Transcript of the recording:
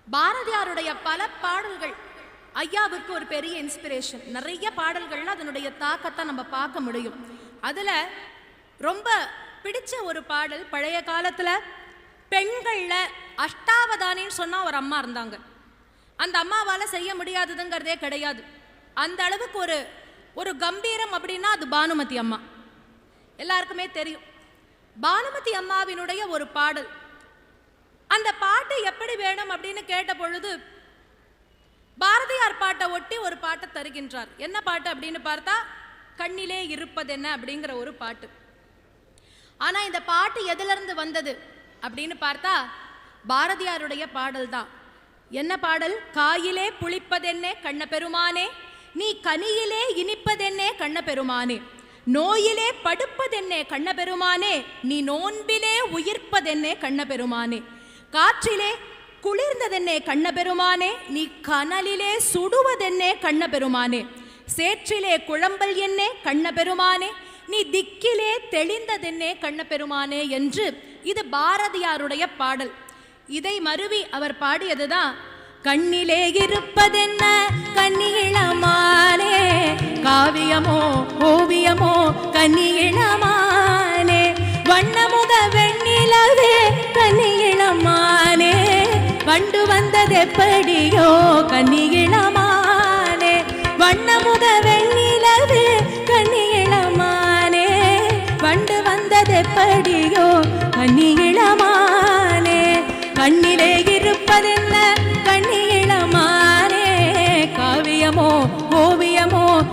பாரதியாருடைய பல பாடல்கள் ஐயாவுக்கு ஒரு பெரிய இன்ஸ்பிரேஷன். நிறைய பாடல்கள்ல அதனுடைய தாக்கத்தை நம்ம பார்க்க முடியும். அதுல ரொம்ப பிடிச்ச ஒரு பாடல், பழைய காலத்துல பெண்கள்ல அஷ்டாவதானின்னு சொன்னா ஒரு அம்மா இருந்தாங்க. அந்த அம்மாவால செய்ய முடியாததுங்கிறதே கிடையாது. அந்த அளவுக்கு ஒரு கம்பீரம் அப்படின்னா அது பானுமதி அம்மா. எல்லாருக்குமே தெரியும். பானுமதி அம்மாவினுடைய ஒரு பாடல், அந்த பாட்டு எப்படி வேணும் அப்படின்னு கேட்ட பொழுது பாரதியார் பாட்டை ஒட்டி ஒரு பாட்டை தருகின்றார். என்ன பாட்டு அப்படின்னு பார்த்தா கண்ணிலே இருப்பதென்ன அப்படிங்கிற ஒரு பாட்டு. ஆனா இந்த பாட்டு எதிலிருந்து வந்தது அப்படின்னு பார்த்தா பாரதியாருடைய பாடல் தான். என்ன பாடல்? காயிலே புளிப்பதென்னே கண்ண பெருமானே, நீ கனியிலே இனிப்பதென்னே கண்ண பெருமானே, நோயிலே படுப்பதென்னே கண்ண பெருமானே, நீ நோன்பிலே உயிர்ப்பதென்னே கண்ண பெருமானே, காற்றிலே குளிர்ந்ததென்னே கண்ண பெருமானே, நீ கனலிலே சுடுவதென்னே கண்ண பெருமானே, சேற்றிலே குழம்பல் என்னே கண்ண பெருமானே, நீ திக்கிலே தெளிந்ததென்னே கண்ண பெருமானே என்று இது பாரதியாருடைய பாடல். இதை மருவி அவர் பாடியதுதான் கண்ணிலே இருப்பதென்ன கன்னியிளமானே, காவியமோ ஓவியமோ கன்னியிளமானே, வண்ணமுக வெண்ணிலவே கன்னியிளமானே, கண்டு வந்ததெப்படியோ கன்னியிளமானே, வண்ணமுக வெண்ணிலவே கன்னியிளமானே, கண்டு வந்ததெப்படியோ கன்னி